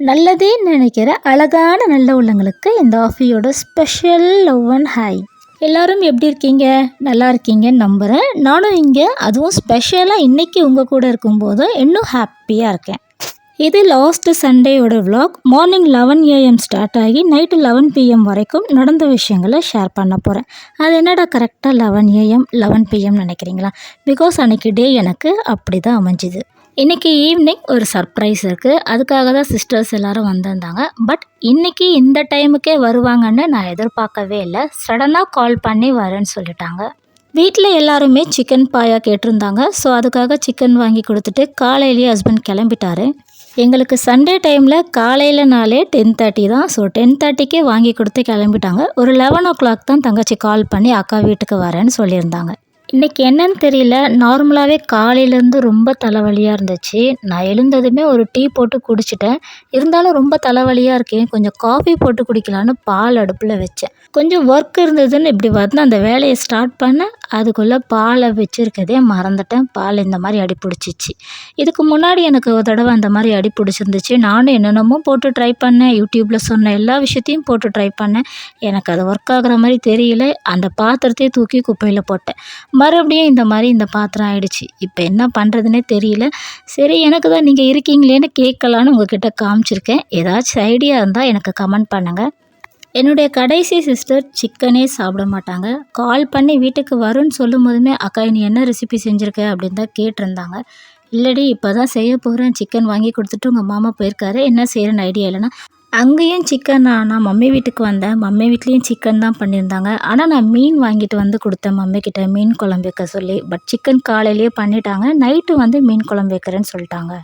நல்லதே நினைக்கிற அழகான நல்ல உள்ளங்களுக்கு இந்த ஆஃபியோட ஸ்பெஷல் லவ் அண்ட் ஹாய். எல்லோரும் எப்படி இருக்கீங்க? நல்லா இருக்கீங்கன்னு நம்புகிறேன். நானும் இங்கே அதுவும் ஸ்பெஷலாக இன்றைக்கி உங்கள் கூட இருக்கும்போது இன்னும் ஹாப்பியாக இருக்கேன். இது லாஸ்ட்டு சண்டேயோட விலாக். மார்னிங் 11 AM ஸ்டார்ட் ஆகி நைட்டு 11 PM வரைக்கும் நடந்த விஷயங்களை ஷேர் பண்ண போகிறேன். அது என்னடா கரெக்டாக 11 AM 11 PM நினைக்கிறீங்களா? பிகாஸ் அன்றைக்கி டே எனக்கு அப்படி தான் அமைஞ்சிது. இன்றைக்கி ஈவினிங் ஒரு சர்ப்ரைஸ் இருக்குது. அதுக்காக தான் சிஸ்டர்ஸ் எல்லோரும் வந்திருந்தாங்க. பட் இன்றைக்கி இந்த டைமுக்கே வருவாங்கன்னு நான் எதிர்பார்க்கவே இல்லை. சடனாக கால் பண்ணி வரேன்னு சொல்லிட்டாங்க. வீட்டில் எல்லாருமே சிக்கன் பாயா கேட்டிருந்தாங்க. ஸோ அதுக்காக சிக்கன் வாங்கி கொடுத்துட்டு காலையிலேயே ஹஸ்பண்ட் கிளம்பிட்டாரு. எங்களுக்கு சண்டே டைமில் காலையிலனாலே 10:30 தான். ஸோ 10:30க்கே வாங்கி கொடுத்து கிளம்பிட்டாங்க. ஒரு 11 o'clock தான் தங்கச்சி கால் பண்ணி அக்கா வீட்டுக்கு வரேன்னு சொல்லியிருந்தாங்க. இன்றைக்கி என்னன்னு தெரியல, நார்மலாகவே காலையிலேருந்து ரொம்ப தலைவலியாக இருந்துச்சு. நான் எழுந்ததுமே ஒரு டீ போட்டு குடிச்சிட்டேன். இருந்தாலும் ரொம்ப தலைவலியாக இருக்கேன், கொஞ்சம் காஃபி போட்டு குடிக்கலான்னு பால் அடுப்பில் வச்சேன். கொஞ்சம் ஒர்க் இருந்ததுன்னு இப்படி வந்து அந்த வேலையை ஸ்டார்ட் பண்ணேன். அதுக்குள்ளே பாலை வச்சுருக்கதே மறந்துட்டேன். பால் இந்த மாதிரி அடி பிடிச்சிச்சு. இதுக்கு முன்னாடி எனக்கு ஒரு தடவை அந்த மாதிரி அடி பிடிச்சிருந்துச்சு. நானும் என்னென்னமோ போட்டு ட்ரை பண்ணேன். யூடியூப்பில் சொன்ன எல்லா விஷயத்தையும் போட்டு ட்ரை பண்ணேன். எனக்கு அது ஒர்க் ஆகிற மாதிரி தெரியல. அந்த பாத்திரத்தையே தூக்கி குப்பையில் போட்டேன். மறுபடியும் இந்த பாத்திரம் ஆயிடுச்சு. இப்போ என்ன பண்ணுறதுனே தெரியல. சரி, எனக்கு தான் நீங்கள் இருக்கீங்களேன்னு கேட்கலான்னு உங்ககிட்ட காமிச்சிருக்கேன். ஏதாச்சும் ஐடியா இருந்தால் எனக்கு கமெண்ட் பண்ணுங்கள். என்னுடைய கடைசி சிஸ்டர் சிக்கனே சாப்பிட மாட்டாங்க. கால் பண்ணி வீட்டுக்கு வரும்னு சொல்லும் போதுமே அக்கா நீ என்ன ரெசிபி செஞ்சுருக்க அப்படின்னு தான் கேட்டிருந்தாங்க. இல்லடி இப்போ தான் செய்ய போகிறேன், சிக்கன் வாங்கி கொடுத்துட்டு உங்கள் மாமா போயிருக்காரு, என்ன செய்கிறேன்னு ஐடியா இல்லைன்னா. அங்கேயும் சிக்கன் நான் மம்மி வீட்டுக்கு வந்தேன். மம்மி வீட்லேயும் சிக்கன் தான் பண்ணியிருந்தாங்க. ஆனால் நான் மீன் வாங்கிட்டு வந்து கொடுத்தேன் மம்மிக்கிட்ட, மீன் குழம்பு வைக்க சொல்லி. பட் சிக்கன் காலையிலேயே பண்ணிட்டாங்க. நைட்டு வந்து மீன் குழம்பு வைக்கிறேன்னு சொல்லிட்டாங்க.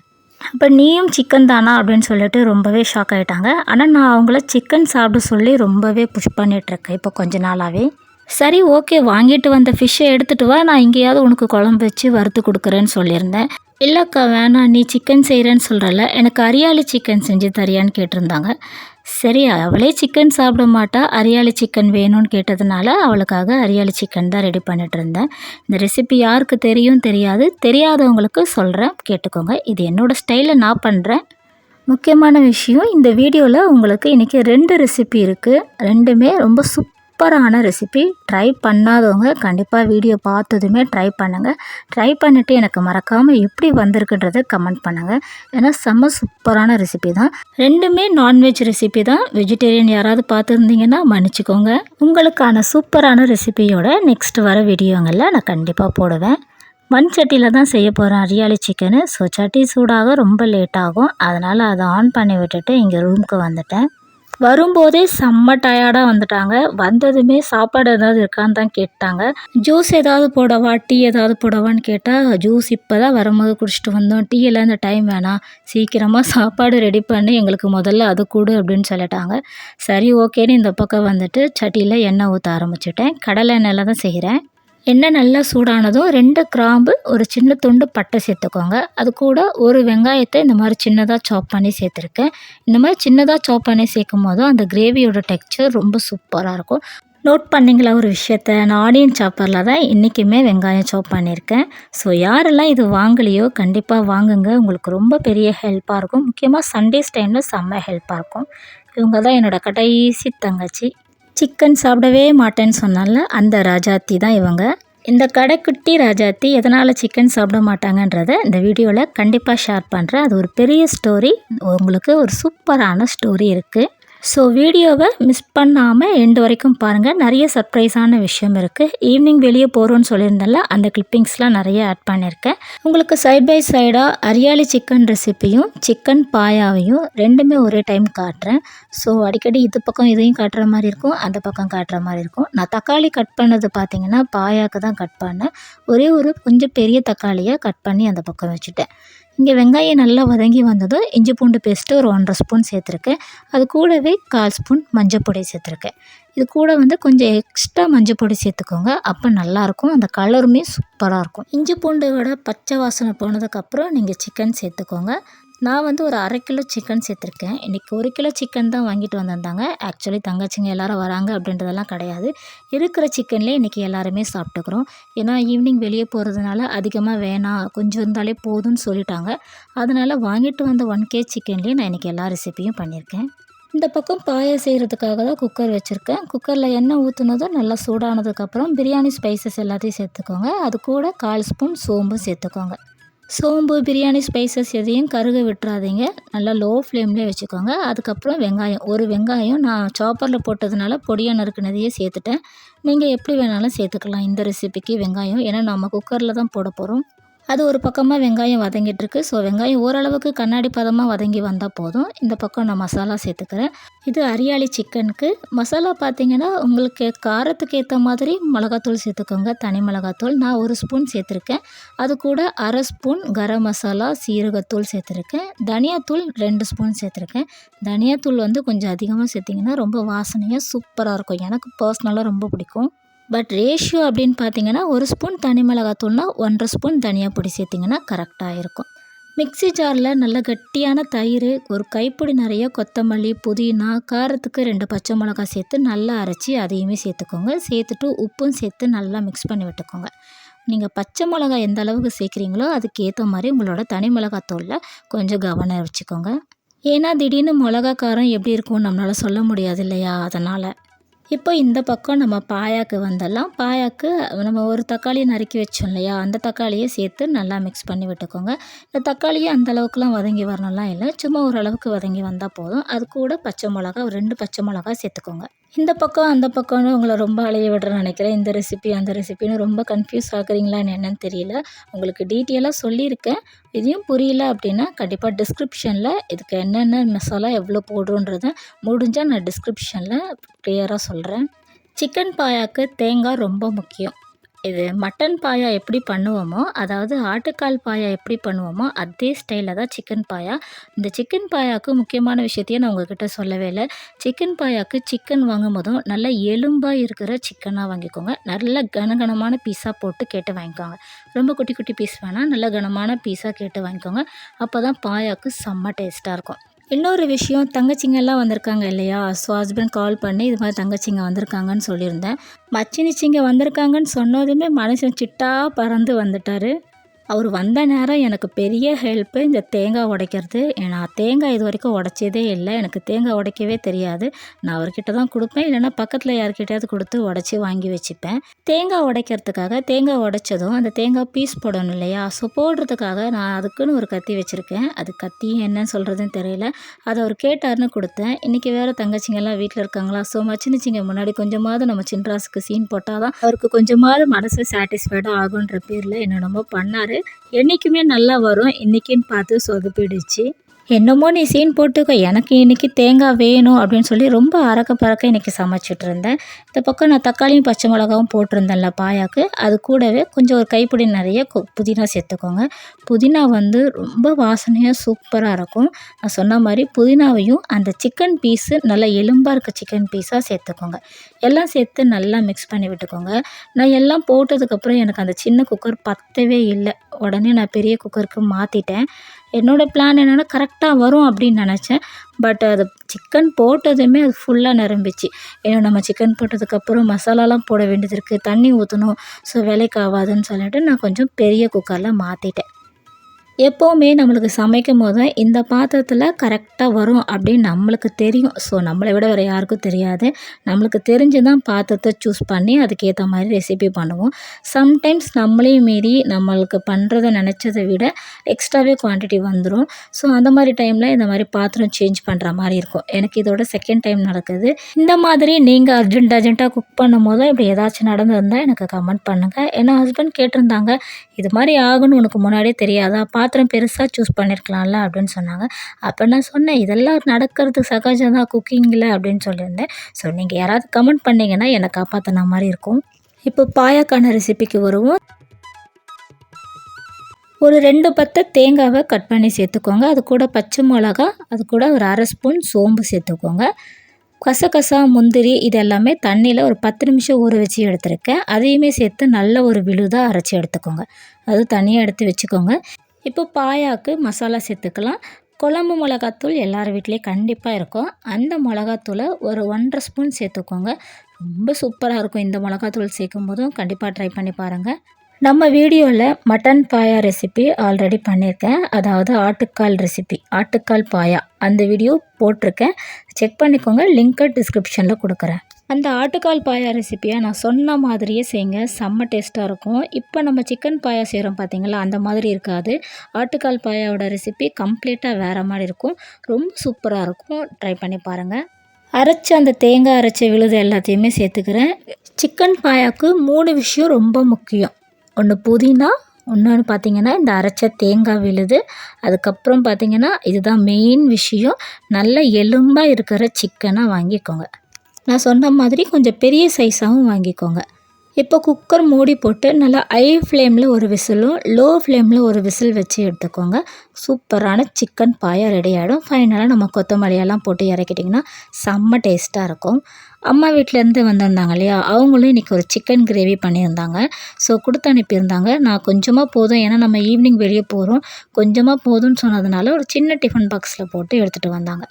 அப்போ நீயும் சிக்கன் தானா அப்படின்னு சொல்லிட்டு ரொம்பவே ஷாக் ஆகிட்டாங்க. ஆனால் நான் அவங்கள சிக்கன் சாப்பிட சொல்லி ரொம்பவே புஷ் பண்ணிகிட்ருக்கேன் இப்போ கொஞ்ச நாளாகவே. சரி ஓகே, வாங்கிட்டு வந்த ஃபிஷ்ஷை எடுத்துகிட்டு வா, நான் எங்கேயாவது உனக்கு குழம்பு வச்சு வறுத்து கொடுக்குறேன்னு சொல்லியிருந்தேன். இல்லைக்கா வேணாம், நீ சிக்கன் செய்கிறேன்னு சொல்கிறல, எனக்கு அரியாலி சிக்கன் செஞ்சு தரியான்னு கேட்டிருந்தாங்க. சரி, அவளே சிக்கன் சாப்பிட மாட்டா, அரியாலி சிக்கன் வேணும்னு கேட்டதுனால அவளுக்காக அரியாலி சிக்கன் தான் ரெடி பண்ணிட்டு இருந்தேன். இந்த ரெசிபி யாருக்கு தெரியாது, தெரியாதவங்களுக்கு சொல்கிறேன், கேட்டுக்கோங்க. இது என்னோடய ஸ்டைலில் நான் பண்ணுறேன். முக்கியமான விஷயம், இந்த வீடியோவில் உங்களுக்கு இன்றைக்கி 2 ரெசிபி இருக்குது. ரெண்டுமே ரொம்ப சூப்பரான ரெசிபி. ட்ரை பண்ணாதவங்க கண்டிப்பாக வீடியோ பார்த்ததுமே ட்ரை பண்ணுங்கள். ட்ரை பண்ணிவிட்டு எனக்கு மறக்காமல் எப்படி வந்திருக்குன்றதை கமெண்ட் பண்ணுங்கள். ஏன்னா செம்ம சூப்பரான ரெசிபி தான். ரெண்டுமே நான்வெஜ் ரெசிபி தான். வெஜிடேரியன் யாராவது பார்த்துருந்தீங்கன்னா மன்னிச்சிக்கோங்க. உங்களுக்கான சூப்பரான ரெசிபியோட நெக்ஸ்ட் வர வீடியோங்களில் நான் கண்டிப்பாக போடுவேன். மண் சட்டியில் தான் செய்ய போகிறேன் அரியாலி சிக்கனு. ஸோ சட்டி சூடாக ரொம்ப லேட் ஆகும். அதனால் அதை ஆன் பண்ணி விட்டுட்டு இங்கே ரூமுக்கு வந்துட்டேன். வரும்போதே செம்ம டயர்டாக வந்துட்டாங்க. வந்ததுமே சாப்பாடு ஏதாவது இருக்கான்னு தான் கேட்டாங்க. ஜூஸ் ஏதாவது போடவா, டீ ஏதாவது போடவான்னு கேட்டால், ஜூஸ் இப்போ தான் வரும்போது குடிச்சிட்டு வந்தோம், டீ எல்லாம் இந்த டைம் வேணாம், சீக்கிரமாக சாப்பாடு ரெடி பண்ணி எங்களுக்கு முதல்ல அது கொடு அப்படின்னு சொல்லிட்டாங்க. சரி ஓகேன்னு இந்த பக்கம் வந்துட்டு சட்டியில் எண்ணெய் ஊற்ற ஆரம்பிச்சிட்டேன். கடலை எண்ணெயில் தான் செய்கிறேன். எண்ணெய் நல்லா சூடானதும் 2 கிராம்பு, ஒரு சின்ன துண்டு பட்டை சேர்த்துக்கோங்க. அது கூட ஒரு வெங்காயத்தை இந்த மாதிரி சின்னதாக சாப் பண்ணி சேர்த்துருக்கேன். இந்த மாதிரி சின்னதாக சாப் பண்ணி சேர்க்கும் போதும் அந்த கிரேவியோட டெக்ஸ்சர் ரொம்ப சூப்பராக இருக்கும். நோட் பண்ணிங்களா ஒரு விஷயத்த, நான் ஆனியன் சாப்பரில் தான் இன்றைக்குமே வெங்காயம் சாப் பண்ணியிருக்கேன். ஸோ யாரெல்லாம் இது வாங்கலையோ கண்டிப்பாக வாங்குங்க, உங்களுக்கு ரொம்ப பெரிய ஹெல்ப்பாக இருக்கும். முக்கியமாக சண்டேஸ் டைமில் செம்ம ஹெல்ப்பாக இருக்கும். இவங்க தான் என்னோடய கடைசி தங்கச்சி. சிக்கன் சாப்பிடவே மாட்டேன்னு சொன்னால அந்த ராஜாத்தி தான் இவங்க. இந்த கடைக்குட்டி ராஜாத்தி எதனால் சிக்கன் சாப்பிட மாட்டாங்கன்றதை இந்த வீடியோவில் கண்டிப்பாக ஷேர் பண்ணுறேன். அது ஒரு பெரிய ஸ்டோரி, உங்களுக்கு ஒரு சூப்பரான ஸ்டோரி இருக்குது. ஸோ வீடியோவை மிஸ் பண்ணாமல் எண்டு வரைக்கும் பாருங்கள். நிறைய சர்ப்ரைஸான விஷயம் இருக்குது. ஈவினிங் வெளியே போகிறோன்னு சொல்லியிருந்தேன்ல, அந்த கிளிப்பிங்ஸ்லாம் நிறைய ஆட் பண்ணியிருக்கேன். உங்களுக்கு சைட் பை சைடாக அரியாலி சிக்கன் ரெசிப்பியும் சிக்கன் பாயாவையும் ரெண்டுமே ஒரே டைம் காட்டுறேன். ஸோ அடிக்கடி இது பக்கம் இதையும் காட்டுற மாதிரி இருக்கும், அந்த பக்கம் காட்டுற மாதிரி இருக்கும். நான் தக்காளி கட் பண்ணது பார்த்திங்கன்னா பாயாவுக்கு தான் கட் பண்ணேன். ஒரே ஒரு கொஞ்சம் பெரிய தக்காளியை கட் பண்ணி அந்த பக்கம் வச்சுட்டேன். இங்கே வெங்காயம் நல்லா வதங்கி வந்ததும் இஞ்சி பூண்டு பேஸ்ட்டு ஒரு 1.5 ஸ்பூன் சேர்த்துருக்கேன். அது கூடவே 1/4 ஸ்பூன் மஞ்சள் பொடி சேர்த்துருக்கேன். இது கூட வந்து கொஞ்சம் எக்ஸ்ட்ரா மஞ்சள் பொடி சேர்த்துக்கோங்க, அப்போ நல்லாயிருக்கும், அந்த கலருமே சூப்பராக இருக்கும். இஞ்சி பூண்டோட பச்சை வாசனை போனதுக்கப்புறம் நீங்கள் சிக்கன் சேர்த்துக்கோங்க. நான் வந்து ஒரு 1/2 கிலோ சிக்கன் சேர்த்துருக்கேன். இன்றைக்கி 1 கிலோ சிக்கன் தான் வாங்கிட்டு வந்திருந்தாங்க. ஆக்சுவலி தங்கச்சிங்க எல்லாரும் வராங்க அப்படின்றதெல்லாம் கிடையாது. இருக்கிற சிக்கன்லேயே இன்றைக்கி எல்லாருமே சாப்பிட்டுக்கிறோம். ஏன்னா ஈவினிங் வெளியே போகிறதுனால அதிகமாக வேணாம், கொஞ்சம் இருந்தாலே போதும்னு சொல்லிட்டாங்க. அதனால் வாங்கிட்டு வந்த 1 கேஜி சிக்கன்லேயே நான் இன்றைக்கி எல்லா ரெசிப்பியும் பண்ணியிருக்கேன். இந்த பக்கம் பாயா செய்கிறதுக்காக தான் குக்கர் வச்சுருக்கேன். குக்கரில் எண்ணெய் ஊற்றுனதும் நல்லா சூடானதுக்கப்புறம் பிரியாணி ஸ்பைசஸ் எல்லாத்தையும் சேர்த்துக்கோங்க. அது கூட 1/4 ஸ்பூன் சோம்பு சேர்த்துக்கோங்க. சோம்பு, பிரியாணி ஸ்பைசஸ் எதையும் கருக விட்டுறாதீங்க. நல்லா லோ ஃப்ளேம்லேயே வச்சுக்கோங்க. அதுக்கப்புறம் வெங்காயம், ஒரு வெங்காயம் நான் சாப்பரில் போட்டதுனால பொடியாக நறுக்குனதையே சேர்த்துட்டேன். நீங்கள் எப்படி வேணாலும் சேர்த்துக்கலாம் இந்த ரெசிபிக்கு வெங்காயம். ஏன்னா நம்ம குக்கரில் தான் போட போகிறோம். அது ஒரு பக்கமாக வெங்காயம் வதங்கிட்டுருக்கு. ஸோ வெங்காயம் ஓரளவுக்கு கண்ணாடி பதமாக வதங்கி வந்தால் போதும். இந்த பக்கம் நான் மசாலா சேர்த்துக்கிறேன். இது ஹரியாலி சிக்கனுக்கு மசாலா பார்த்திங்கன்னா உங்களுக்கு காரத்துக்கு ஏற்ற மாதிரி மிளகாத்தூள் சேர்த்துக்கோங்க. தனி மிளகாத்தூள் நான் 1 ஸ்பூன் சேர்த்துருக்கேன். அது கூட 1/2 ஸ்பூன் கரம் மசாலா, சீரகத்தூள் சேர்த்துருக்கேன். தனியாத்தூள் 2 ஸ்பூன் சேர்த்துருக்கேன். தனியாத்தூள் வந்து கொஞ்சம் அதிகமாக சேர்த்திங்கன்னா ரொம்ப வாசனையாக சூப்பராக இருக்கும். எனக்கு பர்சனலாக ரொம்ப பிடிக்கும். பட் ரேஷியோ அப்படின்னு பார்த்தீங்கன்னா 1 ஸ்பூன் தனி மிளகாத்தூள்னா 1/2 ஸ்பூன் தனியா பொடி சேர்த்திங்கன்னா கரெக்டாக இருக்கும். மிக்ஸி ஜாரில் நல்ல கட்டியான தயிர், ஒரு கைப்பிடி நிறைய கொத்தமல்லி, புதினா, காரத்துக்கு 2 பச்சை மிளகா சேர்த்து நல்லா அரைச்சி அதையுமே சேர்த்துக்கோங்க. சேர்த்துட்டு உப்பும் சேர்த்து நல்லா மிக்ஸ் பண்ணி விட்டுக்கோங்க. நீங்கள் பச்சை மிளகா எந்த அளவுக்கு சேர்க்குறீங்களோ அதுக்கு ஏற்ற மாதிரி உங்களோட தனி மிளகாத்தூளில் கொஞ்சம் கவனம் வச்சுக்கோங்க. ஏன்னா திடீர்னு மிளகா காரம் எப்படி இருக்கும்னு நம்மளால் சொல்ல முடியாது இல்லையா? அதனால் இப்போ இந்த பக்கம் நம்ம பாயாக்கு வந்துடலாம். பாயாக்கு நம்ம ஒரு தக்காளி நறுக்கி வச்சோம் இல்லையா, அந்த தக்காளியை சேர்த்து நல்லா மிக்ஸ் பண்ணி விட்டுக்கோங்க. இந்த தக்காளியை அந்த அளவுக்குலாம் வதங்கி வரணும்லாம் இல்லை, சும்மா ஓரளவுக்கு வதங்கி வந்தால் போதும். அது கூட பச்சை மிளகா, ஒரு 2 பச்சை மிளகா சேர்த்துக்கோங்க. இந்த பக்கம் அந்த பக்கம்னு உங்களை ரொம்ப அலைய விடுறேன்னு நினைக்கிறேன். இந்த ரெசிபி அந்த ரெசிபின்னு ரொம்ப கன்ஃபியூஸ் ஆகுறீங்களான்னு என்னன்னு தெரியல. உங்களுக்கு டீட்டெயிலாக சொல்லியிருக்கேன். இதையும் புரியல அப்படின்னா கண்டிப்பாக டிஸ்கிரிப்ஷனில் இதுக்கு என்னென்ன மசாலா எவ்வளோ போடுறோன்றதை முடிஞ்சால் நான் டிஸ்கிரிப்ஷனில் கிளியராக சொல்கிறேன். சிக்கன் பாயாக்கு தேங்காய் ரொம்ப முக்கியம். இது மட்டன் பாயா எப்படி பண்ணுவோமோ, அதாவது ஆட்டுக்கால் பாயா எப்படி பண்ணுவோமோ அதே ஸ்டைலில் தான் சிக்கன் பாயா. இந்த சிக்கன் பாயாவுக்கு முக்கியமான விஷயத்தையும் நான் உங்ககிட்ட சொல்லவே இல்லை. சிக்கன் பாயாவுக்கு சிக்கன் வாங்கும் போதும் நல்ல எலும்பாக இருக்கிற சிக்கனாக வாங்கிக்கோங்க. நல்ல கனகனமான பீஸாக போட்டு கேட்டு வாங்கிக்கோங்க. ரொம்ப குட்டி குட்டி பீஸ் வேணாம், நல்ல கனமான பீஸாக கேட்டு வாங்கிக்கோங்க. அப்போ தான் பாயாவுக்கு செம்ம டேஸ்ட்டாக இருக்கும். இன்னொரு விஷயம், தங்கச்சிங்கெல்லாம் வந்திருக்காங்க இல்லையா? ஸோ ஹஸ்பண்ட் கால் பண்ணி இது மாதிரி தங்கச்சிங்க வந்திருக்காங்கன்னு சொல்லியிருந்தேன். மச்சினிச்சிங்க வந்திருக்காங்கன்னு சொன்னதுமே மனுஷன் சிட்டா பறந்து வந்துட்டார். அவர் வந்த நேரம் எனக்கு பெரிய ஹெல்ப்பு இந்த தேங்காய் உடைக்கிறது. நான் தேங்காய் இது வரைக்கும் உடைச்சதே இல்லை, எனக்கு தேங்காய் உடைக்கவே தெரியாது. நான் அவர்கிட்ட தான் கொடுப்பேன், இல்லைன்னா பக்கத்தில் யார்கிட்டயாவது கொடுத்து உடச்சி வாங்கி வச்சுப்பேன். தேங்காய் உடைக்கிறதுக்காக தேங்காய் உடைச்சதும் அந்த தேங்காய் பீஸ் போடணும் இல்லையா? ஸோ போடுறதுக்காக நான் அதுக்குன்னு ஒரு கத்தி வச்சுருக்கேன். அது கத்தியும் என்னன்னு சொல்கிறதுன்னு தெரியல. அதை அவர் கேட்டார்னு கொடுத்தேன். இன்றைக்கி வேறு தங்கச்சிங்கெல்லாம் வீட்டில் இருக்காங்களா? ஸோ மச்சினிச்சிங்க முன்னாடி கொஞ்சமாவது நம்ம சின்ராஸுக்கு சீன் போட்டால் தான் அவருக்கு கொஞ்சமாவது மனசு சாட்டிஸ்ஃபைடாக ஆகுன்ற பேரில் என்னென்னமோ பண்ணார். என்றைக்குமே நல்லா வரும், இன்றைக்கின்னு பார்த்து சொதப்பிடுச்சு. என்னமோ நீ சீன் போட்டுக்கோ, எனக்கு இன்றைக்கி தேங்காய் வேணும் அப்படின்னு சொல்லி ரொம்ப அறக்க பறக்க இன்றைக்கி சமைச்சிட்டு இருந்தேன். இந்த பக்கம் நான் தக்காளியும் பச்சை மிளகாவும் போட்டிருந்தேன்ல பாயாக்கு, அது கூடவே கொஞ்சம் ஒரு கைப்பிடி நிறைய புதினா சேர்த்துக்கோங்க. புதினா வந்து ரொம்ப வாசனையாக சூப்பராக இருக்கும். நான் சொன்ன மாதிரி புதினாவையும் அந்த சிக்கன் பீஸு நல்லா எலும்பாக இருக்க சிக்கன் பீஸாக சேர்த்துக்கோங்க. எல்லாம் சேர்த்து நல்லா மிக்ஸ் பண்ணி விட்டுக்கோங்க. நான் எல்லாம் போட்டதுக்கப்புறம் எனக்கு அந்த சின்ன குக்கர் பத்தவே இல்லை. உடனே நான் பெரிய குக்கருக்கு மாற்றிட்டேன். என்னோடய பிளான் என்னென்னா கரெக்டாக வரும் அப்படின்னு நினச்சேன். பட் அது சிக்கன் போட்டதுமே அது ஃபுல்லாக நிரம்பிச்சு. ஏன்னா நம்ம சிக்கன் போட்டதுக்கப்புறம் மசாலாலாம் போட வேண்டியது இருக்குது, தண்ணி ஊற்றணும். ஸோ வேலைக்கு ஆகாதுன்னு சொல்லிட்டு நான் கொஞ்சம் பெரிய குக்கரில் மாற்றிட்டேன். எப்போவுமே நம்மளுக்கு சமைக்கும் போது இந்த பாத்திரத்தில் கரெக்டாக வரும் அப்படின்னு நம்மளுக்கு தெரியும். ஸோ நம்மளை விட வேறு யாருக்கும் தெரியாது. நம்மளுக்கு தெரிஞ்சு தான் பாத்திரத்தை சூஸ் பண்ணி அதுக்கேற்ற மாதிரி ரெசிபி பண்ணுவோம். சம்டைம்ஸ் நம்மளையும் மீறி நம்மளுக்கு பண்ணுறதை நினச்சதை விட எக்ஸ்ட்ராவே குவான்டிட்டி வந்துடும். ஸோ அந்த மாதிரி டைமில் இந்த மாதிரி பாத்திரம் சேஞ்ச் பண்ணுற மாதிரி இருக்கும். எனக்கு இதோட செகண்ட் டைம் நடக்குது. இந்த மாதிரி நீங்கள் அர்ஜென்ட்டாக குக் பண்ணும் போது இப்படி ஏதாச்சும் நடந்திருந்தால் எனக்கு கமெண்ட் பண்ணுங்கள். ஏன்னா ஹஸ்பண்ட் கேட்டிருந்தாங்க, இது மாதிரி ஆகுன்னு உனக்கு முன்னாடியே தெரியாதா, பாத்திரம் பெருசாக சூஸ் பண்ணியிருக்கலாம்ல அப்படின்னு சொன்னாங்க. அப்போ நான் சொன்னேன், இதெல்லாம் நடக்கிறது சகஜம் தான் குக்கிங்கில் அப்படின்னு சொல்லியிருந்தேன். ஸோ நீங்கள் யாராவது கமெண்ட் பண்ணிங்கன்னா என்னை காப்பாற்றின மாதிரி இருக்கும். இப்போ பாயாக்கான ரெசிபிக்கு வருவோம். ஒரு 2 பத்தை தேங்காவை கட் பண்ணி சேர்த்துக்கோங்க. அது கூட பச்சை மிளகா, அது கூட ஒரு 1/2 ஸ்பூன் சோம்பு சேர்த்துக்கோங்க. கசகசா, முந்திரி இது எல்லாமே தண்ணியில் ஒரு 10 நிமிஷம் ஊற வச்சு எடுத்துருக்கேன். அதையுமே சேர்த்து நல்ல ஒரு விழுதாக அரைச்சி எடுத்துக்கோங்க. அது தனியாக எடுத்து வச்சுக்கோங்க. இப்போ பாயாக்கு மசாலா சேர்த்துக்கலாம். குழம்பு மிளகாத்தூள் எல்லார் வீட்லேயும் கண்டிப்பாக இருக்கும். அந்த மிளகாத்தூளை ஒரு 1½ ஸ்பூன் சேர்த்துக்கோங்க. ரொம்ப சூப்பராக இருக்கும். இந்த மிளகாத்தூள் சேர்க்கும் போதும் கண்டிப்பாக ட்ரை பண்ணி பாருங்கள். நம்ம வீடியோவில் மட்டன் பாயா ரெசிபி ஆல்ரெடி பண்ணியிருக்கேன். அதாவது ஆட்டுக்கால் ரெசிபி, ஆட்டுக்கால் பாயா அந்த வீடியோ போட்டிருக்கேன். செக் பண்ணிக்கோங்க. லிங்க்கை டிஸ்கிரிப்ஷனில் கொடுக்குறேன். அந்த ஆட்டுக்கால் பாயா ரெசிப்பியை நான் சொன்ன மாதிரியே செய்யுங்க. செம்ம டேஸ்ட்டாக இருக்கும். இப்போ நம்ம சிக்கன் பாயா செய்கிறோம் பார்த்தீங்களா, அந்த மாதிரி இருக்காது. ஆட்டுக்கால் பாயாவோட ரெசிபி கம்ப்ளீட்டாக வேறு மாதிரி இருக்கும். ரொம்ப சூப்பராக இருக்கும். ட்ரை பண்ணி பாருங்கள். அரைச்ச அந்த தேங்காய் அரைச்ச விழுது எல்லாத்தையுமே சேர்த்துக்கிறேன். சிக்கன் பாயாவுக்கு 3 விஷயம் ரொம்ப முக்கியம். ஒன்று புதினா, இன்னொன்று பார்த்திங்கன்னா இந்த அரைச்ச தேங்காய் விழுது, அதுக்கப்புறம் பார்த்திங்கன்னா இதுதான் மெயின் விஷயம், நல்ல எலும்பாக இருக்கிற சிக்கனை வாங்கிக்கோங்க. நான் சொன்ன மாதிரி கொஞ்சம் பெரிய சைஸாகவும் வாங்கிக்கோங்க. இப்போ குக்கர் மூடி போட்டு நல்லா ஹை ஃப்ளேமில் ஒரு விசிலும் லோ ஃப்ளேமில் ஒரு விசில் வச்சு எடுத்துக்கோங்க. சூப்பரான சிக்கன் பாயா ரெடி ஆகிடும். ஃபைனலாக நம்ம கொத்தமல்லியெல்லாம் போட்டு இறக்கிட்டிங்கன்னா செம்ம டேஸ்ட்டாக இருக்கும். அம்மா வீட்டிலேருந்து வந்திருந்தாங்க இல்லையா, அவங்களும் இன்றைக்கி ஒரு சிக்கன் கிரேவி பண்ணியிருந்தாங்க. ஸோ கொடுத்து அனுப்பியிருந்தாங்க. நான் கொஞ்சமாக போதும், ஏன்னா நம்ம ஈவினிங் வெளியே போகிறோம், கொஞ்சமாக போதும்னு சொன்னதுனால ஒரு சின்ன டிஃபன் பாக்ஸில் போட்டு எடுத்துகிட்டு வந்தாங்க.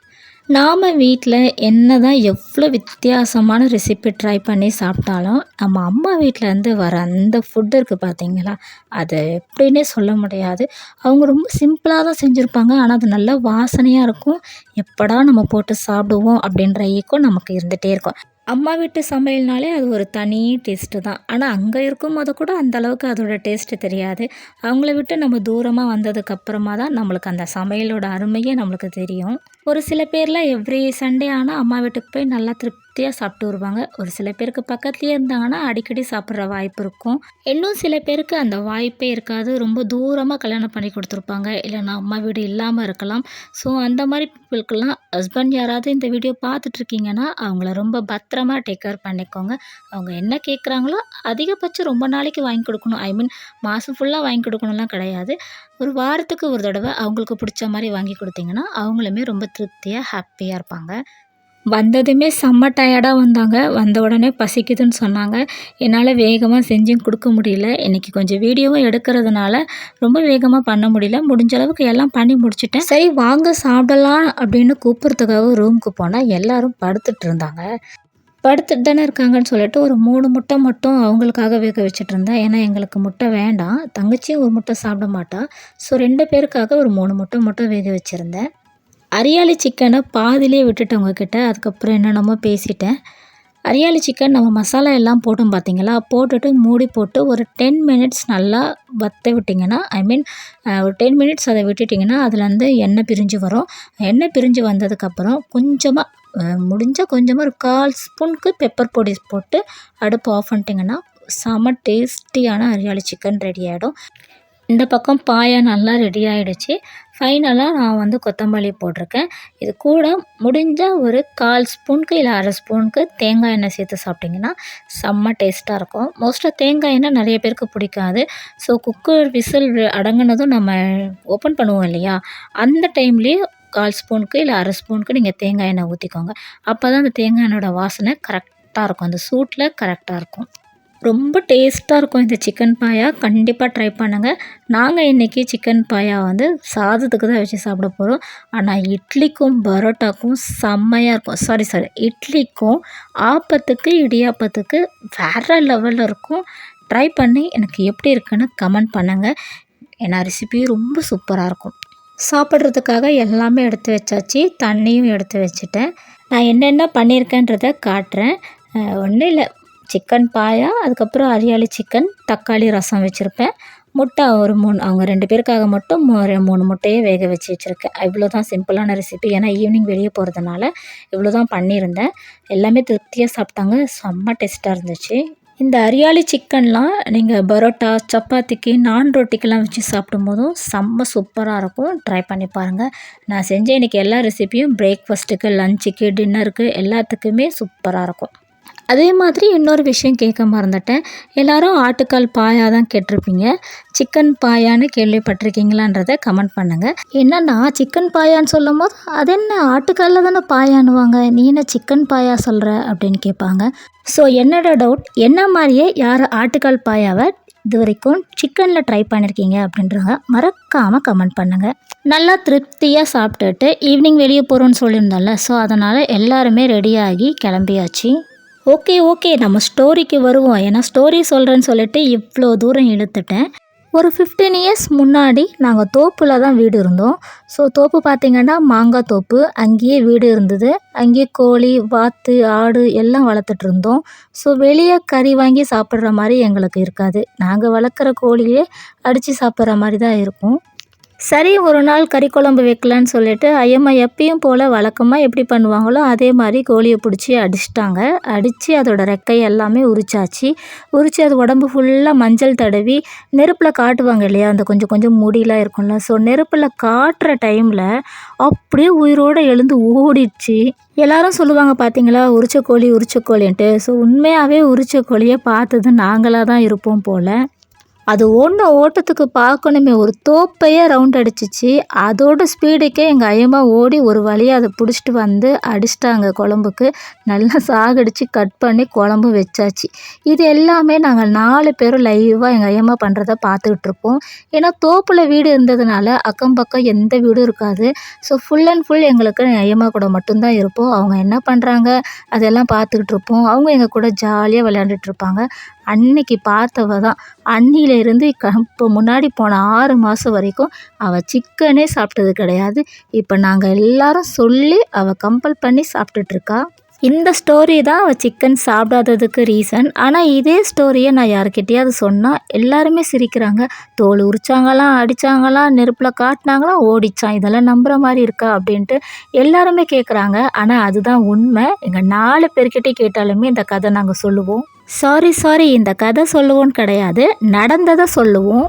நாம் வீட்டில் என்ன தான் எவ்வளோ வித்தியாசமான ரெசிபி ட்ரை பண்ணி சாப்பிட்டாலும் நம்ம அம்மா வீட்டிலேருந்து வர அந்த ஃபுட்டு இருக்குது பார்த்தீங்களா, அதை எப்படின்னே சொல்ல முடியாது. அவங்க ரொம்ப சிம்பிளாக தான் செஞ்சுருப்பாங்க. ஆனால் அது நல்லா வாசனையாக இருக்கும். எப்படா நம்ம போட்டு சாப்பிடுவோம் அப்படின்ற ஏக்கம் நமக்கு இருந்துகிட்டே இருக்கும். அம்மா வீட்டு சமையல்னாலே அது ஒரு தனி டேஸ்ட்டு தான். ஆனால் அங்கே இருக்கும்போது கூட அந்தளவுக்கு அதோடய டேஸ்ட்டு தெரியாது. அவங்கள விட்டு நம்ம தூரமாக வந்ததுக்கப்புறமா தான் நம்மளுக்கு அந்த சமையலோட அருமையே நம்மளுக்கு தெரியும். ஒரு சில பேர்லாம் எவ்ரி சண்டே ஆனால் அம்மா வீட்டுக்கு போய் நல்லா திருப்தியாக சாப்பிட்டு வருவாங்க. ஒரு சில பேருக்கு பக்கத்துலேயே இருந்தாங்கன்னா அடிக்கடி சாப்பிட்ற வாய்ப்பு இருக்கும். இன்னும் சில பேருக்கு அந்த வாய்ப்பே இருக்காது. ரொம்ப தூரமாக கல்யாணம் பண்ணி கொடுத்துருப்பாங்க, இல்லைன்னா அம்மா வீடு இல்லாமல் இருக்கலாம். ஸோ அந்த மாதிரி பீப்புளுக்கெல்லாம் ஹஸ்பண்ட் யாராவது இந்த வீடியோ பார்த்துட்ருக்கீங்கன்னா அவங்கள ரொம்ப பத்திரமா டேக் கேர் பண்ணிக்கோங்க. அவங்க என்ன கேட்குறாங்களோ அதிகபட்சம் ரொம்ப நாளைக்கு வாங்கி கொடுக்கணும். ஐ மீன் மாதம் ஃபுல்லாக வாங்கி கொடுக்கணும்லாம் கிடையாது. ஒரு வாரத்துக்கு ஒரு தடவை அவங்களுக்கு பிடிச்ச மாதிரி வாங்கி கொடுத்தீங்கன்னா அவங்களுமே ரொம்ப திருப்தியாக ஹாப்பியாக இருப்பாங்க. வந்ததுமே செம்ம டயர்டாக வந்தாங்க. வந்த உடனே பசிக்குதுன்னு சொன்னாங்க. என்னால் வேகமாக செஞ்சும் கொடுக்க முடியல. இன்றைக்கி கொஞ்சம் வீடியோவும் எடுக்கிறதுனால ரொம்ப வேகமாக பண்ண முடியல. முடிஞ்ச அளவுக்கு எல்லாம் பண்ணி முடிச்சிட்டேன். சரி வாங்க சாப்பிடலாம் அப்படின்னு கூப்பிட்றதுக்காக ரூமுக்கு போனால் எல்லோரும் படுத்துட்டு இருந்தாங்க. படுத்துட்டு தானே இருக்காங்கன்னு சொல்லிட்டு ஒரு 3 முட்டை மட்டும் அவங்களுக்காக வேக வச்சுட்டு இருந்தேன். ஏன்னா எங்களுக்கு முட்டை வேண்டாம், தங்கச்சியும் ஒரு முட்டை சாப்பிட மாட்டா. ஸோ 2 பேருக்காக ஒரு 3 முட்டை மட்டும் வேக வச்சுருந்தேன். அரியாலி சிக்கனை பாதிலே விட்டுட்டேன் உங்ககிட்ட. அதுக்கப்புறம் என்னென்னமோ பேசிட்டேன். அரியாலி சிக்கன் நம்ம மசாலா எல்லாம் போட்டோம் பார்த்தீங்களா, போட்டுட்டு மூடி போட்டு ஒரு 10 மினிட்ஸ் நல்லா வற்ற விட்டிங்கன்னா, ஐ மீன் ஒரு 10 மினிட்ஸ் அதை விட்டுட்டிங்கன்னா அதுலேருந்து எண்ணெய் பிரிஞ்சு வரும். எண்ணெய் பிரிஞ்சு வந்ததுக்கப்புறம் கொஞ்சமாக முடிஞ்சால் கொஞ்சமாக ஒரு 1/4 ஸ்பூனுக்கு பெப்பர் பொடி போட்டு அடுப்பு ஆஃப் பண்ணிட்டிங்கன்னா செம டேஸ்டியான அரியாலி சிக்கன் ரெடி ஆகிடும். இந்த பக்கம் பாயா நல்லா ரெடி ஆகிடுச்சு. ஃபைனலாக நான் கொத்தமல்லி போட்டிருக்கேன். இது கூட முடிஞ்சால் ஒரு 1/4 ஸ்பூனுக்கு இல்லை 1/2 ஸ்பூனுக்கு தேங்காய் எண்ணெய் சேர்த்து சாப்பிட்டிங்கன்னா செம்ம டேஸ்ட்டாக இருக்கும். மோஸ்ட்டாக தேங்காய் எண்ணெய் நிறைய பேருக்கு பிடிக்காது. ஸோ குக்கர் விசில் அடங்கினதும் நம்ம ஓப்பன் பண்ணுவோம் இல்லையா, அந்த டைம்லேயே 1/4 ஸ்பூனுக்கு இல்லை 1/2 ஸ்பூனுக்கு நீங்கள் தேங்காய் எண்ணெய் ஊற்றிக்கோங்க. அப்போ தான் அந்த தேங்காய் எண்ணெயோட வாசனை கரெக்டாக இருக்கும், அந்த சூட்டில் கரெக்டாக இருக்கும். ரொம்ப டேஸ்ட்டாக இருக்கும் இந்த சிக்கன் பாயா. கண்டிப்பாக ட்ரை பண்ணுங்கள். நாங்கள் இன்றைக்கி சிக்கன் பாயா சாதத்துக்கு தான் வச்சு சாப்பிட போகிறோம். ஆனால் இட்லிக்கும் பரோட்டாக்கும் செம்மையாக இருக்கும். சாரி இட்லிக்கும் ஆப்பத்துக்கு இடியாப்பத்துக்கு வேறு லெவலில் இருக்கும். ட்ரை பண்ணி எனக்கு எப்படி இருக்குன்னு கமெண்ட் பண்ணுங்கள். ஏன்னா ரெசிபி ரொம்ப சூப்பராக இருக்கும். சாப்பிட்றதுக்காக எல்லாமே எடுத்து வச்சாச்சு, தண்ணியும் எடுத்து வச்சுட்டேன். நான் என்னென்ன பண்ணியிருக்கேன்றதை காட்டுறேன். ஒன்றும் இல்லை, சிக்கன் பாயா, அதுக்கப்புறம் அரியாலி சிக்கன், தக்காளி ரசம் வச்சுருப்பேன், முட்டை ஒரு 3, அவங்க 2 பேருக்காக மட்டும் 3 முட்டையே வேக வச்சு வச்சுருக்கேன். இவ்வளோ தான் சிம்பிளான ரெசிபி. ஏன்னா ஈவினிங் வெளியே போகிறதுனால இவ்வளோ தான் பண்ணியிருந்தேன். எல்லாமே திருப்தியாக சாப்பிட்டாங்க. செம்ம டேஸ்ட்டாக இருந்துச்சு. இந்த அரியாலி சிக்கன்லாம் நீங்கள் பரோட்டா, சப்பாத்திக்கு, நான் ரொட்டிக்கெல்லாம் வச்சு சாப்பிடும்போதும் செம்ம சூப்பராக இருக்கும். ட்ரை பண்ணி பாருங்கள். நான் செஞ்ச இன்றைக்கி எல்லா ரெசிபியும் பிரேக்ஃபாஸ்ட்டுக்கு, லஞ்சுக்கு, டின்னருக்கு எல்லாத்துக்குமே சூப்பராக இருக்கும். அதே மாதிரி இன்னொரு விஷயம் கேட்க மறந்துட்டேன். எல்லோரும் ஆட்டுக்கால் பாயா தான் கேட்டிருப்பீங்க. சிக்கன் பாயான்னு கேள்விப்பட்டிருக்கீங்களான்றதை கமெண்ட் பண்ணுங்கள். என்னன்னா சிக்கன் பாயான்னு சொல்லும் போது அது என்ன ஆட்டுக்காலில் தானே பாயானுவாங்க, நீ என்ன சிக்கன் பாயா சொல்கிற அப்படின்னு கேட்பாங்க. ஸோ என்னோட டவுட், என்ன மாதிரியே யார் ஆட்டுக்கால் பாயாவை இது வரைக்கும் சிக்கனில் ட்ரை பண்ணியிருக்கீங்க அப்படின்றத மறக்காமல் கமெண்ட் பண்ணுங்கள். நல்லா திருப்தியாக சாப்பிட்டுட்டு ஈவினிங் வெளியே போகிறோன்னு சொல்லியிருந்தோம்ல, ஸோ அதனால் எல்லாருமே ரெடியாகி கிளம்பியாச்சு. ஓகே நம்ம ஸ்டோரிக்கு வருவோம். ஏன்னா ஸ்டோரி சொல்கிறேன்னு சொல்லிட்டு இவ்வளோ தூரம் இழுத்துட்டேன். ஒரு 15 இயர்ஸ் முன்னாடி நாங்கள் தோப்பில் தான் வீடு இருந்தோம். ஸோ தோப்பு பார்த்திங்கன்னா மாங்காய் தோப்பு. அங்கேயே வீடு இருந்தது. அங்கேயே கோழி, வாத்து, ஆடு எல்லாம் வளர்த்துட்டு இருந்தோம். ஸோ வெளியே கறி வாங்கி சாப்பிட்ற மாதிரி எங்களுக்கு இருக்காது. நாங்கள் வளர்க்குற கோழியே அடித்து சாப்பிட்ற மாதிரி தான் இருக்கும். சரி, ஒரு நாள் கறி குழம்பு வைக்கலான்னு சொல்லிட்டு ஐயம்மா எப்பயும் போல் வழக்கமாக எப்படி பண்ணுவாங்களோ அதே மாதிரி கோழியை பிடிச்சி அடிச்சிட்டாங்க. அடித்து அதோட ரெக்கை எல்லாமே உரிச்சாச்சு. உரித்து அது உடம்பு ஃபுல்லாக மஞ்சள் தடவி நெருப்பில் காட்டுவாங்க இல்லையா, அந்த கொஞ்சம் கொஞ்சம் முடியெலாம் இருக்கும்ல. ஸோ நெருப்பில் காட்டுற டைமில் அப்படியே உயிரோடு எழுந்து ஓடிடுச்சு. எல்லாரும் சொல்லுவாங்க பார்த்தீங்களா, உரிச்ச கோழின்ட்டு. ஸோ உண்மையாகவே உரிச்ச கோழியை பார்த்தது நாங்களாக தான் இருப்போம் போல். அது ஓட்டத்துக்கு பார்க்கணுமே, ஒரு தோப்பையே ரவுண்ட் அடிச்சிச்சு. அதோட ஸ்பீடுக்கே எங்கள் ஐயம்மா ஓடி ஒரு வழியாக அதை பிடிச்சிட்டு வந்து அடிச்சிட்டாங்க குழம்புக்கு. நல்லா சாகடிச்சு கட் பண்ணி குழம்பு வச்சாச்சு. இது எல்லாமே நாங்கள் 4 பேரும் லைவாக எங்கள் ஐயம்மா பண்ணுறத பார்த்துக்கிட்டு இருப்போம். ஏன்னா தோப்பில் வீடு இருந்ததுனால அக்கம் பக்கம் எந்த வீடும் இருக்காது. ஸோ ஃபுல் அண்ட் ஃபுல் எங்களுக்கு எங்கள் ஐயம்மா கூட மட்டும்தான் இருப்போம். அவங்க என்ன பண்ணுறாங்க அதெல்லாம் பார்த்துக்கிட்டு இருப்போம். அவங்க எங்கள் கூட ஜாலியாக விளையாண்டுட்டு இருப்பாங்க. அன்னைக்கு பார்த்தவ தான் அன்னியிலேருந்து இப்போ முன்னாடி போன 6 மாதம் வரைக்கும் அவள் சிக்கனே சாப்பிட்டது கிடையாது. இப்போ நாங்கள் எல்லாரும் சொல்லி அவள் கம்பல் பண்ணி சாப்பிட்டுட்ருக்கா. இந்த ஸ்டோரி தான் அவள் சிக்கன் சாப்பிடாததுக்கு ரீசன். ஆனால் இதே ஸ்டோரியை நான் யாருக்கிட்டையாவது சொன்னால் எல்லாருமே சிரிக்கிறாங்க. தோல் உரிச்சாங்களாம், அடித்தாங்களாம், நெருப்பில் காட்டினாங்களாம், ஓடிச்சான், இதெல்லாம் நம்புகிற மாதிரி இருக்கா அப்படின்ட்டு எல்லாருமே கேட்குறாங்க. ஆனால் அதுதான் உண்மை. எங்கள் 4 பேர்கிட்டே கேட்டாலுமே இந்த கதை நாங்கள் சொல்லுவோம். சாரி இந்த கதை சொல்லுவோன்னு கிடையாது, நடந்ததை சொல்லுவோம்.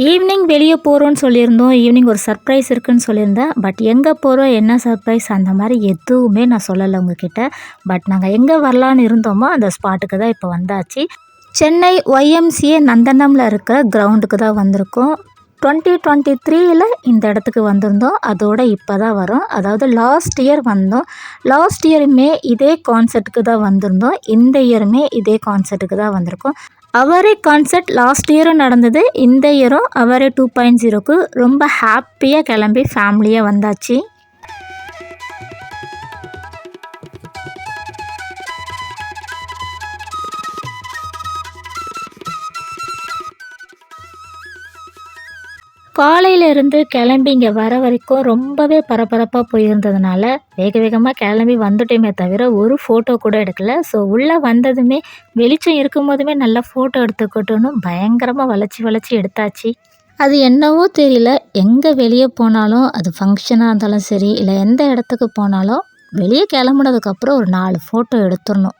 ஈவினிங் வெளியே போகிறோன்னு சொல்லியிருந்தோம். ஈவினிங் ஒரு சர்ப்ரைஸ் இருக்குதுன்னு சொல்லியிருந்தேன். பட் எங்கே போகிறோம், என்ன சர்ப்ரைஸ், அந்த மாதிரி எதுவுமே நான் சொல்லலை உங்ககிட்ட. பட் நாங்கள் எங்கே வரலான்னு இருந்தோமோ அந்த ஸ்பாட்டுக்கு தான் இப்போ வந்தாச்சு. சென்னை YMCA நந்தனமில் இருக்கிற கிரவுண்டுக்கு தான் வந்திருக்கோம். 2023 இந்த இடத்துக்கு வந்திருந்தோம். அதோட இப்போ தான் வரோம். அதாவது லாஸ்ட் இயர் வந்தோம். லாஸ்ட் இயருமே இதே கான்செர்ட்டுக்கு தான் வந்திருந்தோம். இந்த இயருமே இதே கான்செர்ட்டுக்கு தான் வந்திருக்கோம். அவரே கான்செர்ட் லாஸ்ட் இயரும் நடந்தது. இந்த இயரும் அவரே 2.0க்கு ரொம்ப ஹாப்பியாக கிளம்பி ஃபேமிலியாக வந்தாச்சு. காலையிலேருந்து கிளம்பி இங்கே வர வரைக்கும் ரொம்பவே பரபரப்பாக போயிருந்ததுனால வேகமாக கிளம்பி வந்துட்டோமே தவிர ஒரு ஃபோட்டோ கூட எடுக்கலை. ஸோ உள்ளே வந்ததுமே வெளிச்சம் இருக்கும் போதுமே நல்லா ஃபோட்டோ எடுத்துக்கிட்டோன்னு பயங்கரமாக வளைச்சி எடுத்தாச்சு. அது என்னவோ தெரியல, எங்கே வெளியே போனாலும் அது ஃபங்க்ஷனாக இருந்தாலும் சரி, இல்லை எந்த இடத்துக்கு போனாலும் வெளியே கிளம்புனதுக்கப்புறம் ஒரு 4 ஃபோட்டோ எடுத்துடணும்.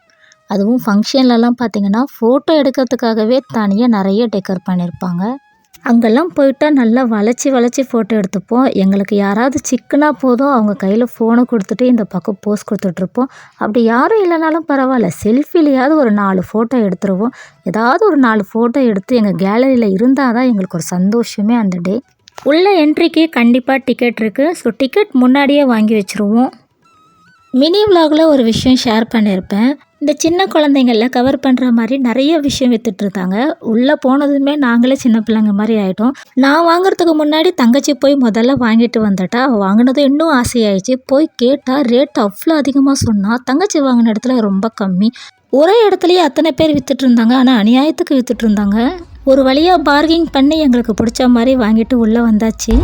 அதுவும் ஃபங்க்ஷன்லலாம் பார்த்திங்கன்னா ஃபோட்டோ எடுக்கிறதுக்காகவே தனியாக நிறைய டெக்கர் பண்ணியிருப்பாங்க. அங்கெல்லாம் போயிட்டால் நல்லா வளைச்சி ஃபோட்டோ எடுத்துப்போம். எங்களுக்கு யாராவது சிக்கனா போதும் அவங்க கையில் ஃபோனை கொடுத்துட்டு இந்த பக்கம் போஸ் கொடுத்துட்ருப்போம். அப்படி யாரும் இல்லைனாலும் பரவாயில்ல, செல்ஃபிலையாவது ஒரு 4 ஃபோட்டோ எடுத்துருவோம். ஏதாவது ஒரு 4 ஃபோட்டோ எடுத்து எங்கள் கேலரியில் இருந்தால் தான் எங்களுக்கு ஒரு சந்தோஷமே அந்த டே. உள்ள என்ட்ரிக்கு கண்டிப்பாக டிக்கெட் இருக்குது. ஸோ டிக்கெட் முன்னாடியே வாங்கி வச்சுருவோம். மினி விலாகில் ஒரு விஷயம் ஷேர் பண்ணியிருப்பேன். இந்த சின்ன குழந்தைங்கள கவர் பண்ணுற மாதிரி நிறைய விஷயம் விற்றுட்ருந்தாங்க. உள்ளே போனதுமே நாங்களே சின்ன பிள்ளைங்க மாதிரி ஆகிட்டோம். நான் வாங்குறதுக்கு முன்னாடி தங்கச்சி போய் முதல்ல வாங்கிட்டு வந்துட்டா. வாங்கினது இன்னும் ஆசையாயிடுச்சு. போய் கேட்டால் ரேட் அவ்வளோ அதிகமாக சொன்னால், தங்கச்சி வாங்கின இடத்துல ரொம்ப கம்மி. ஒரே இடத்துலையே அத்தனை பேர் விற்றுட்டு இருந்தாங்க. ஆனால் அநியாயத்துக்கு விற்றுட்டு இருந்தாங்க. ஒரு வழியாக பார்கிங் பண்ணி எங்களுக்கு பிடிச்ச மாதிரி வாங்கிட்டு உள்ளே வந்தாச்சு.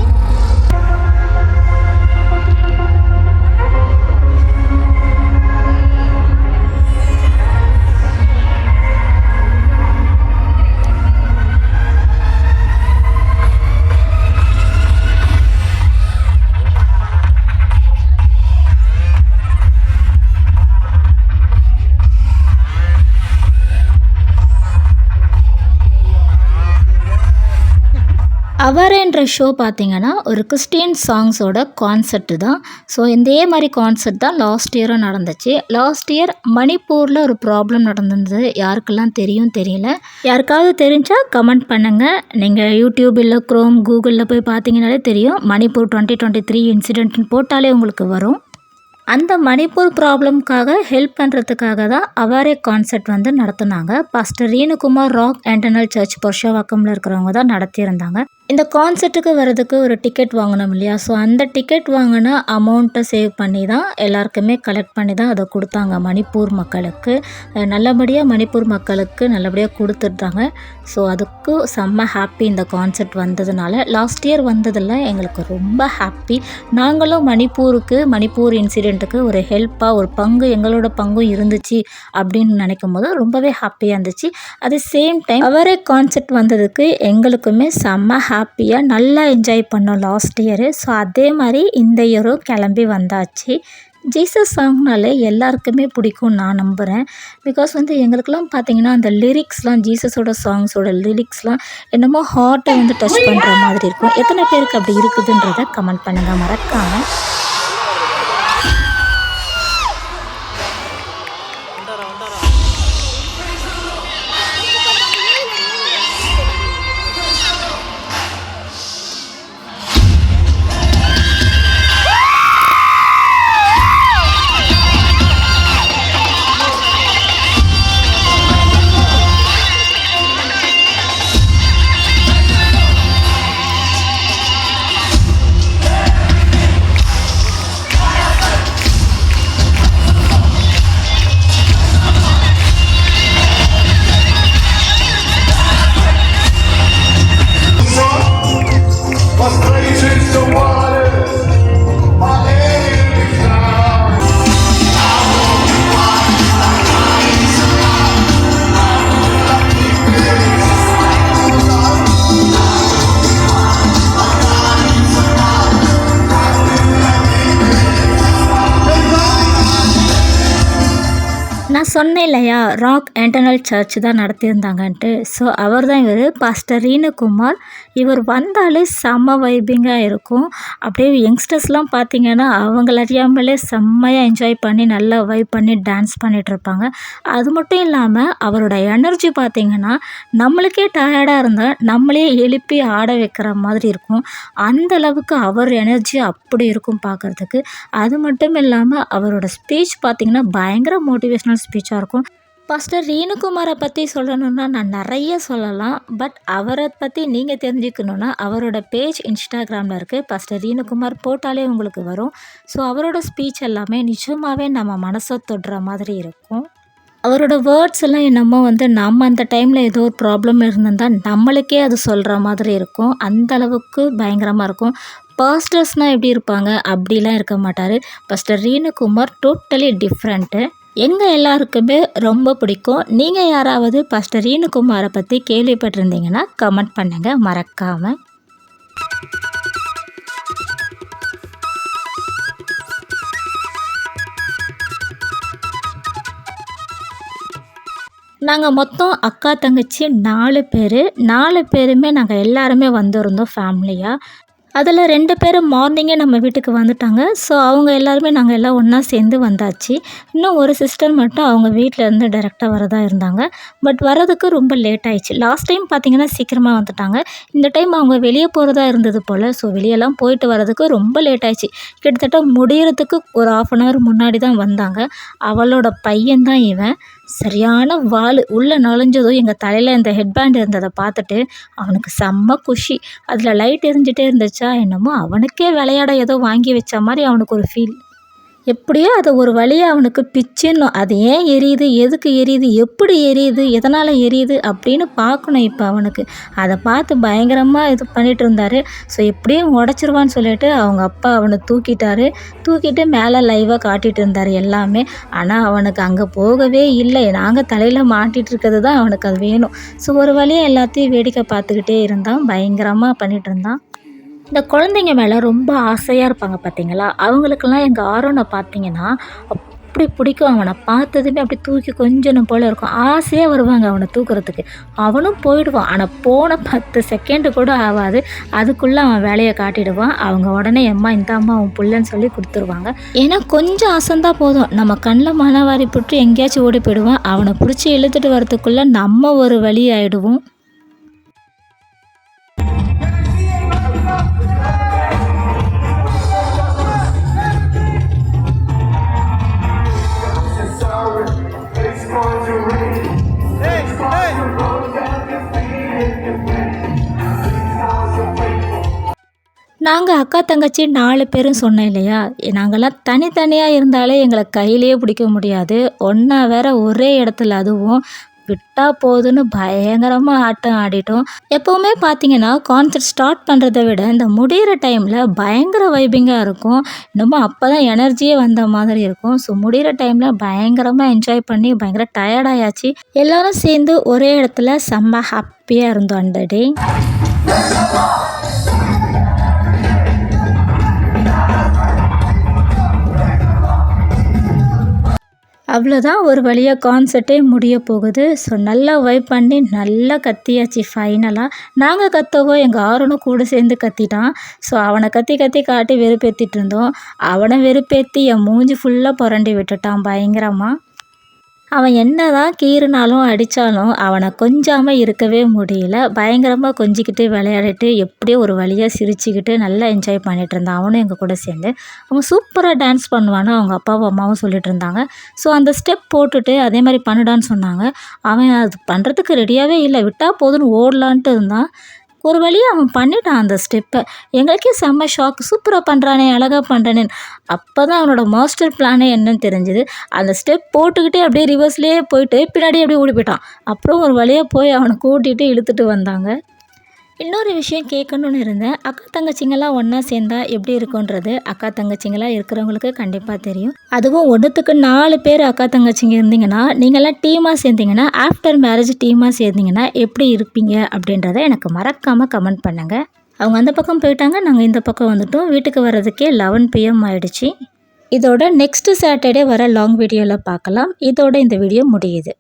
அவரேன்ற ஷோ பார்த்திங்கன்னா ஒரு கிறிஸ்டியன் சாங்ஸோட கான்செர்ட்டு தான். ஸோ இதே மாதிரி கான்செர்ட் தான் லாஸ்ட் இயரும் நடந்துச்சு. லாஸ்ட் இயர் மணிப்பூரில் ஒரு ப்ராப்ளம் நடந்தது. யாருக்கெல்லாம் தெரியல. யாருக்காவது தெரிஞ்சால் கமெண்ட் பண்ணுங்கள். நீங்கள் யூடியூப் இல்லை க்ரோம் கூகுளில் போய் பார்த்தீங்கனாலே தெரியும். மணிப்பூர் 2023 இன்சிடென்ட்னு போட்டாலே உங்களுக்கு வரும். அந்த மணிப்பூர் ப்ராப்ளம்காக ஹெல்ப் பண்ணுறதுக்காக தான் அவாரே கான்சர்ட் வந்து நடத்துனாங்க. பாஸ்டர் ரீனுகுமார் ராக் இன்டர்னல் சர்ச் புருஷவாக்கம்ல இருக்கிறவங்க தான் நடத்தியிருந்தாங்க. இந்த கான்சர்ட்டுக்கு வர்றதுக்கு ஒரு டிக்கெட் வாங்கணும் இல்லையா? ஸோ அந்த டிக்கெட் வாங்கின அமௌண்ட்டை சேவ் பண்ணி தான் எல்லாருக்குமே கலெக்ட் பண்ணி தான் அதை கொடுத்தாங்க மணிப்பூர் மக்களுக்கு. நல்லபடியாக மணிப்பூர் மக்களுக்கு நல்லபடியாக கொடுத்துட்றாங்க. ஸோ அதுக்கு செம்ம ஹாப்பி இந்த கான்சர்ட் வந்ததுனால. லாஸ்ட் இயர் வந்ததில் எங்களுக்கு ரொம்ப ஹாப்பி. நாங்களும் மணிப்பூர் இன்சிடெண்ட்டுக்கு ஒரு ஹெல்ப்பாக ஒரு பங்கு எங்களோட பங்கும் இருந்துச்சு அப்படின்னு நினைக்கும் போது ரொம்பவே ஹாப்பியாக இருந்துச்சு. அட் சேம் டைம் அவரே கான்சர்ட் வந்ததுக்கு எங்களுக்குமே செம்ம ஹாப்பியாக நல்லா என்ஜாய் பண்ணோம் லாஸ்ட் இயரு. ஸோ அதே மாதிரி இந்த இயரும் கிளம்பி வந்தாச்சு. ஜீசஸ் சாங்னாலே எல்லாருக்குமே பிடிக்கும் நான் நம்புகிறேன். பிகாஸ் வந்து எங்களுக்கெல்லாம் பார்த்தீங்கன்னா அந்த லிரிக்ஸ்லாம் ஜீசஸோட சாங்ஸோட லிரிக்ஸ்லாம் என்னமோ ஹார்ட்டை வந்து டச் பண்ணுற மாதிரி இருக்கும். எத்தனை பேருக்கு அப்படி இருக்குதுன்றதை கமெண்ட் பண்ணுங்கள் மறக்காமல். நான் சொன்னேன் இல்லையா, ராக் இன்டர்னல் சர்ச் தான் நடத்தியிருந்தாங்கன்ட்டு. ஸோ அவர் தான் இவர் பாஸ்டர் ரீனுகுமார். இவர் வந்தாலே செம்ம வைபிங்காக இருக்கும். அப்படியே யங்ஸ்டர்ஸ்லாம் பார்த்திங்கன்னா அவங்கள அறியாமலே செம்மையாக என்ஜாய் பண்ணி நல்லா வைப் பண்ணி டான்ஸ் பண்ணிகிட்ருப்பாங்க. அது மட்டும் இல்லாமல் அவரோட எனர்ஜி பார்த்திங்கன்னா நம்மளுக்கே டயர்டாக இருந்தால் நம்மளே எழுப்பி ஆட வைக்கிற மாதிரி இருக்கும். அந்தளவுக்கு அவர் எனர்ஜி அப்படி இருக்கும் பார்க்குறதுக்கு. அது மட்டும் இல்லாமல் அவரோட ஸ்பீச் பார்த்திங்கன்னா பயங்கர மோட்டிவேஷ்னல் ஸ்பீச்சாக இருக்கும். பாஸ்டர் ரீனுகுமாரை பற்றி சொல்லணுன்னா நான் நிறைய சொல்லலாம். பட் அவரை பற்றி நீங்கள் தெரிஞ்சுக்கணுன்னா அவரோட பேஜ் இன்ஸ்டாகிராமில் இருக்குது. பாஸ்டர் ரீனுகுமார் போட்டாலே உங்களுக்கு வரும். ஸோ அவரோட ஸ்பீச் எல்லாமே நிஜமாகவே நம்ம மனசை தொடுற மாதிரி இருக்கும். அவரோட வேர்ட்ஸ் எல்லாம் என்னமோ வந்து நம்ம அந்த டைமில் ஏதோ ஒரு ப்ராப்ளம் இருந்திருந்தால் நம்மளுக்கே அது சொல்கிற மாதிரி இருக்கும். அந்தளவுக்கு பயங்கரமாக இருக்கும். பாஸ்டர்ஸ்னால் எப்படி இருப்பாங்க அப்படிலாம் இருக்க மாட்டார். Pastor Renukumar totally different. எங்கள் எல்லாருக்குமே ரொம்ப பிடிக்கும். நீங்கள் யாராவது பாஸ்டர் ரீனுகுமாரை பற்றி கேள்விப்பட்டிருந்தீங்கன்னா கமெண்ட் பண்ணுங்கள் மறக்காமல். நாங்கள் மொத்தம் அக்கா தங்கச்சி 4 பேருமே நாங்கள் எல்லாருமே வந்திருந்தோம் ஃபேமிலியாக. அதில் 2 பேர் மார்னிங்கே நம்ம வீட்டுக்கு வந்துட்டாங்க. ஸோ அவங்க எல்லாருமே நாங்கள் எல்லாம் ஒன்றா சேர்ந்து வந்தாச்சு. இன்னும் ஒரு சிஸ்டர் மட்டும் அவங்க வீட்டிலேருந்து டைரெக்டாக வரதா இருந்தாங்க. பட் வரதுக்கு ரொம்ப லேட் ஆயிடுச்சு. லாஸ்ட் டைம் பார்த்திங்கன்னா சீக்கிரமாக வந்துட்டாங்க. இந்த டைம் அவங்க வெளியே போகிறதா இருந்தது போல். ஸோ வெளியெல்லாம் போயிட்டு வரதுக்கு ரொம்ப லேட் ஆயிடுச்சு. கிட்டத்தட்ட முடிகிறதுக்கு ஒரு 1/2 hour முன்னாடி தான் வந்தாங்க. அவளோட பையன்தான் இவன். சரியான வாள். உள்ளே நுழைஞ்சதும் எங்கள் தலையில் இந்த ஹெட்பேண்ட் இருந்ததை பார்த்துட்டு அவனுக்கு செம்ம குஷி. அதில் லைட் எரிஞ்சிட்டே இருந்துச்சா என்னமோ அவனுக்கே விளையாட ஏதோ வாங்கி வச்ச மாதிரி அவனுக்கு ஒரு ஃபீல். எப்படியோ அதை ஒரு வழியாக அவனுக்கு பிச்சிடணும். அது ஏன் எரியுது, எதுக்கு எரியுது, எப்படி எரியுது, எதனால் எரியுது அப்படின்னு பார்க்கணும். இப்போ அவனுக்கு அதை பார்த்து பயங்கரமாக இது பண்ணிகிட்டு இருந்தார். ஸோ எப்படியும் உடச்சிருவான்னு சொல்லிட்டு அவங்க அப்பா அவனை தூக்கிட்டு மேலே லைவாக காட்டிகிட்டு இருந்தார் எல்லாமே. ஆனால் அவனுக்கு அங்கே போகவே இல்லை. நாங்கள் தலையில் மாட்டிகிட்டு இருக்கிறது தான் அவனுக்கு அது வேணும். ஸோ ஒரு வழியாக எல்லாத்தையும் வேடிக்கை பார்த்துக்கிட்டே இருந்தான். பயங்கரமாக பண்ணிகிட்டு இருந்தான். இந்த குழந்தைங்க மேலே ரொம்ப ஆசையாக இருப்பாங்க பார்த்தீங்களா, அவங்களுக்கெல்லாம் எங்கள் ஆரோனை பார்த்தீங்கன்னா அப்படி பிடிக்கும். அவனை பார்த்ததுமே அப்படி தூக்கி கொஞ்சணும் போல் இருக்கும். ஆசையாக வருவாங்க அவனை தூக்குறதுக்கு. அவனும் போயிடுவான். ஆனால் போன 10 செகண்டு கூட ஆகாது. அதுக்குள்ளே அவன் வேலையை காட்டிடுவான். அவங்க உடனே இந்த அம்மா அவன் புள்ளன்னு சொல்லி கொடுத்துருவாங்க. ஏன்னா கொஞ்சம் அசந்தா போதும் நம்ம கண்ணில் மனவாரி போட்டு எங்கேயாச்சும் ஓடி போயிடுவான். அவனை பிடிச்சி இழுத்துட்டு வரதுக்குள்ளே நம்ம ஒரு வழி ஆகிடுவோம். நாங்கள் அக்கா தங்கச்சி 4 பேரும் சொன்னேன் இல்லையா, நாங்கள்லாம் தனித்தனியாக இருந்தாலே எங்களை கையிலேயே பிடிக்க முடியாது. ஒன்றா வேற ஒரே இடத்துல, அதுவும் விட்டா போதுன்னு பயங்கரமாக ஆட்டம் ஆடிட்டோம். எப்போவுமே பார்த்தீங்கன்னா கான்சர்ட் ஸ்டார்ட் பண்ணுறதை விட இந்த முடிகிற டைமில் பயங்கர வைபிங்காக இருக்கும். இன்னமும் அப்போ தான் எனர்ஜியே வந்த மாதிரி இருக்கும். ஸோ முடிகிற டைமில் பயங்கரமாக என்ஜாய் பண்ணி பயங்கர டயர்டாயாச்சு. எல்லோரும் சேர்ந்து ஒரே இடத்துல செம்ம ஹாப்பியாக இருந்தோம் அந்த டே. அவ்வளோதான், ஒரு வழியாக கான்சர்ட்டே முடிய போகுது. ஸோ நல்லா வைப் பண்ணி நல்லா கத்தியாச்சு ஃபைனலாக. நாங்கள் கத்தவோ எங்கள் ஆரோனும் கூட சேர்ந்து கத்திட்டான். ஸோ அவனை கத்தி கத்தி காட்டி வெறுப்பேற்றிட்டு இருந்தோம். அவனை வெறுப்பேற்றி என் மூஞ்சி ஃபுல்லாக புரண்டி விட்டுட்டான் பயங்கரமாக. அவன் என்ன தான் கீறினாலும் அடித்தாலும் அவனை கொஞ்சாமல் இருக்கவே முடியல. பயங்கரமாக கொஞ்சிக்கிட்டு விளையாடிட்டு எப்படியோ ஒரு வழியாக சிரிச்சுக்கிட்டு நல்லா என்ஜாய் பண்ணிகிட்டு இருந்தான் அவனும் எங்கள் கூட சேர்ந்து. அவன் சூப்பராக டான்ஸ் பண்ணுவான்னு அவங்க அப்பாவும் அம்மாவும் சொல்லிட்டு இருந்தாங்க. ஸோ அந்த ஸ்டெப் போட்டுட்டு அதே மாதிரி பண்ணுடான்னு சொன்னாங்க. அவன் அது பண்ணுறதுக்கு ரெடியாகவே இல்லை, விட்டால் போதுன்னு ஓடலான்ட்டு இருந்தான். ஒரு வழியாக அவன் பண்ணிட்டான் அந்த ஸ்டெப்பை. எங்களுக்கே செம்ம ஷாக், சூப்பராக பண்ணுறானே, அழகாக பண்ணுறானே. அப்போ தான் அவனோட மாஸ்டர் பிளானே என்னன்னு தெரிஞ்சுது. அந்த ஸ்டெப் போட்டுக்கிட்டே அப்படியே ரிவர்ஸ்லேயே போயிட்டு பின்னாடியே அப்படியே ஓடி போயிட்டான். அப்புறம் ஒரு வழியாக போய் அவனை கூட்டிகிட்டு இழுத்துட்டு வந்தாங்க. இன்னொரு விஷயம் கேட்கணுன்னு இருந்தேன். அக்கா தங்கச்சிங்கெல்லாம் ஒன்றா சேர்ந்தா எப்படி இருக்குன்றது அக்கா தங்கச்சிங்களாம் இருக்கிறவங்களுக்கு கண்டிப்பாக தெரியும். அதுவும் ஒன்றுத்துக்கு 4 பேர் அக்கா தங்கச்சிங்க இருந்தீங்கன்னா, நீங்கள்லாம் டீமாக சேர்ந்தீங்கன்னா, ஆஃப்டர் மேரேஜ் டீமாக சேர்ந்தீங்கன்னா எப்படி இருப்பீங்க அப்படின்றத எனக்கு மறக்காமல் கமெண்ட் பண்ணுங்கள். அவங்க அந்த பக்கம் போயிட்டாங்க, நாங்கள் இந்த பக்கம் வந்துட்டோம். வீட்டுக்கு வர்றதுக்கே 11 PM ஆகிடுச்சு. இதோட நெக்ஸ்ட்டு சாட்டர்டே வர லாங் வீடியோவில் பார்க்கலாம். இதோட இந்த வீடியோ முடியுது.